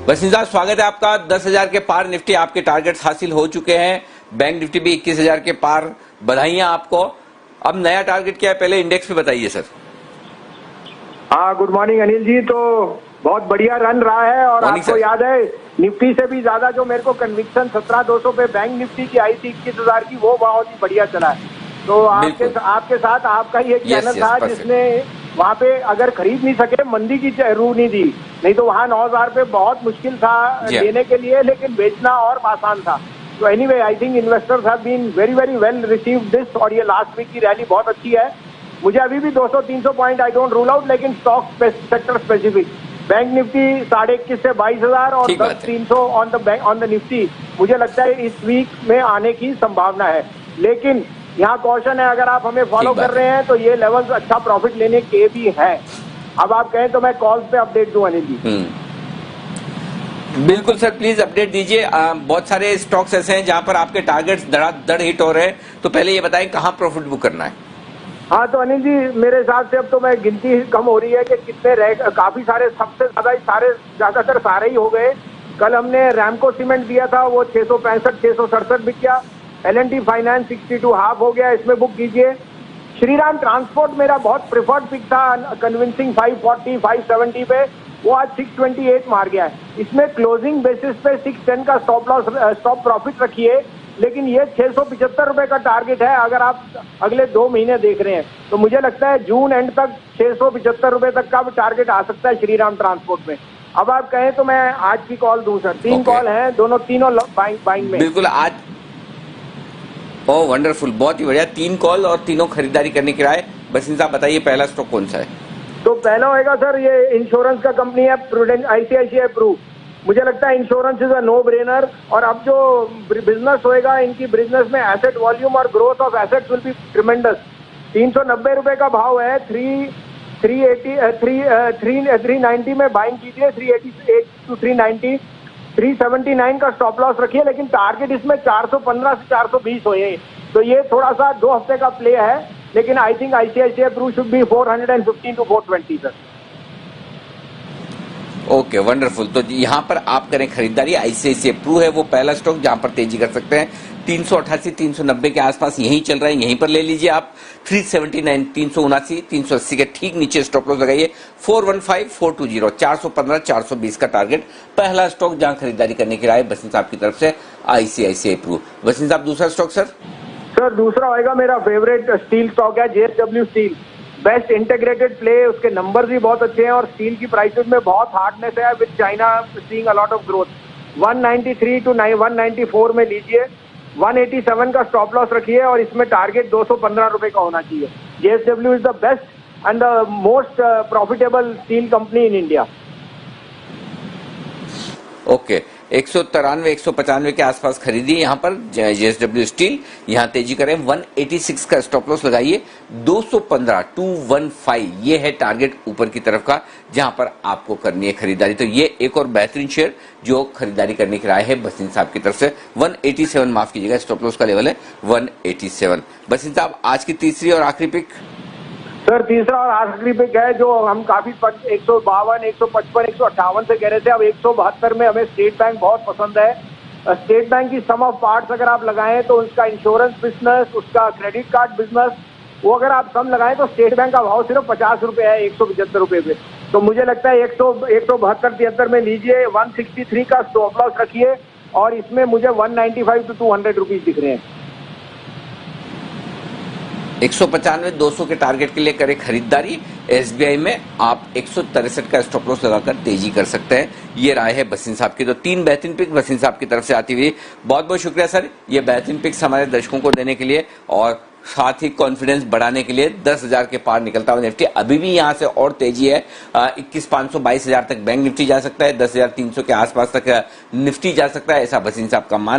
वसीम साहब, स्वागत है आपका। 10,000 के पार निफ्टी आपके टारगेट्स हासिल हो चुके हैं। बैंक निफ्टी भी 21,000 के पार। बधाइयां आपको। अब नया टारगेट क्या है, पहले इंडेक्स पे बताइए सर। हाँ, गुड मॉर्निंग अनिल जी। तो बहुत बढ़िया रन रहा है और आपको याद है निफ्टी से भी ज्यादा जो मेरे को कन्विक्शन 17,200 पे बैंक निफ्टी की आई थी 21,000 की, वो बहुत ही बढ़िया चला है। तो आपके साथ आपका ही एक चैनल था जिसने वहाँ पे अगर खरीद नहीं सके मंदी की रूह नहीं दी, नहीं तो वहाँ 9,000 पे बहुत मुश्किल था लेने के लिए, लेकिन बेचना और आसान था। तो anyway I think investors have been very well received this, और ये लास्ट वीक की रैली बहुत अच्छी है। मुझे अभी भी 200-300 point I don't rule out, लेकिन stock sector specific bank Nifty 21,500 से 22,000 और 10,300 ऑन द निफ्टी मुझे लगता है इस वीक में आने की संभावना है। लेकिन यहाँ क्वेश्चन है, अगर आप हमें फॉलो कर रहे हैं तो ये लेवल्स अच्छा प्रॉफिट लेने के भी है। अब आप कहें तो मैं कॉल्स पे अपडेट दूं अनिल जी। बिल्कुल सर, प्लीज अपडेट दीजिए। बहुत सारे स्टॉक्स ऐसे हैं जहां पर आपके टारगेट्स धड़ाधड़ हिट हो रहे हैं, तो पहले ये बताएं कहां प्रॉफिट बुक करना है। हाँ तो अनिल जी, मेरे हिसाब से अब तो मैं गिनती कम हो रही है कि कितने रह, काफी सारे, सबसे ज्यादातर सारे ही हो गए। कल हमने रैमको सीमेंट दिया था, वो 665-667 बिक गया। L&T फाइनेंस 62 हाफ हो गया, इसमें बुक कीजिए। श्रीराम ट्रांसपोर्ट मेरा बहुत प्रिफर्ड पिक था, कन्विंसिंग 540-570 पे, वो आज 628 मार गया है। इसमें क्लोजिंग बेसिस पे 610 का स्टॉप प्रॉफिट रखिए, लेकिन ये 675 रुपए का टारगेट है अगर आप अगले 2 महीने देख रहे हैं। तो मुझे लगता है जून एंड तक 675 रुपए तक का टारगेट आ सकता है श्रीराम ट्रांसपोर्ट में। अब आप कहें तो मैं आज की कॉल दूं सर। 3 कॉल हैं, तीनों बाइंग में। बिल्कुल आज वंडरफुल, बहुत ही बढ़िया। 3 कॉल और तीनों खरीदारी करने की राय। वसीम साहब बताइए पहला स्टॉक कौन सा है। तो पहला होएगा सर, ये इंश्योरेंस का कंपनी है प्रूडेंट, ICICI प्रू। मुझे लगता है insurance is a no brainer, और अब जो बिजनेस होएगा इनकी बिजनेस में एसेट वॉल्यूम और growth of assets will be tremendous. 390 रुपए का भाव है। 390 में बाइंग कीजिए, 388 to 390। 379 का स्टॉप लॉस रखिए, लेकिन टारगेट इसमें 415 से 420 हो। तो ये थोड़ा सा 2 हफ्ते का प्ले है, लेकिन I think ICICI Pru should be 415 to 420 sir. Okay wonderful. तो यहाँ पर आप करें खरीदारी। ICICI प्रू है वो पहला स्टॉक जहां पर तेजी कर सकते हैं। 388-390 के आसपास यहीं चल रहा है, यहीं पर ले लीजिए आप। 379, 379, 380 के ठीक नीचे स्टॉप लॉस लगाइए। 415-420, 415-420 का टारगेट। पहला स्टॉक जहां खरीदारी करने की राय वसीम साहब की तरफ से ICICI प्रू। वसीम साहब दूसरा स्टॉक सर। सर दूसरा होगा मेरा फेवरेट स्टील स्टॉक है, JSW steel. Best integrated play, उसके नंबर्स भी बहुत अच्छे हैं और स्टील की प्राइसेस में बहुत हार्डनेस है, with China seeing a lot of growth. 193 to 194 में लीजिए। 187 का स्टॉप लॉस रखिए और इसमें टारगेट 215 रुपए का होना चाहिए। JSW is the best and the most profitable steel company in India. Okay 193, 195 के आसपास खरीदी यहाँ पर JSW स्टील। यहाँ तेजी करें। 186 का स्टॉप लॉस लगाइए। 215, 215 ये है टारगेट ऊपर की तरफ का, जहां पर आपको करनी है खरीदारी। तो ये एक और बेहतरीन शेयर जो खरीदारी करने की राय है वसीम साहब की तरफ से। 187 माफ कीजिएगा, स्टॉप लॉस का लेवल है 187। वसीम साहब आज की तीसरी और आखिरी पिक। सर तीसरा और आखिरी पिक है जो हम काफी 152, 155, 158 से कह रहे थे, अब 172 में हमें स्टेट बैंक बहुत पसंद है। स्टेट बैंक की सम ऑफ पार्ट्स अगर आप लगाएं तो उसका इंश्योरेंस बिजनेस, उसका क्रेडिट कार्ड बिजनेस, वो अगर आप सम लगाएं तो स्टेट बैंक का भाव सिर्फ 50 रुपए है 175 रुपए पे। तो मुझे लगता है 172-73 में लीजिए। 163 का स्टॉप लॉस रखिए और इसमें मुझे 195 to 200 रुपीज दिख रहे हैं। 195, 200 के टारगेट के लिए करें खरीदारी। SBI में आप 163 का स्टॉप लॉस लगाकर तेजी कर सकते हैं। ये राय है वसीम साहब की। तो 3 बेहतरीन पिक वसीम साहब की तरफ से आती हुई। बहुत बहुत शुक्रिया सर, ये बेहतरीन पिक्स हमारे दर्शकों को देने के लिए और साथ ही कॉन्फिडेंस बढ़ाने के लिए। 10,000 के पार निकलता हुआ निफ्टी अभी भी यहां से और तेजी है। 21,500, 22,000 तक बैंक निफ्टी जा सकता है। 10,300 के आसपास तक निफ्टी जा सकता है, ऐसा वसीम साहब का मानना।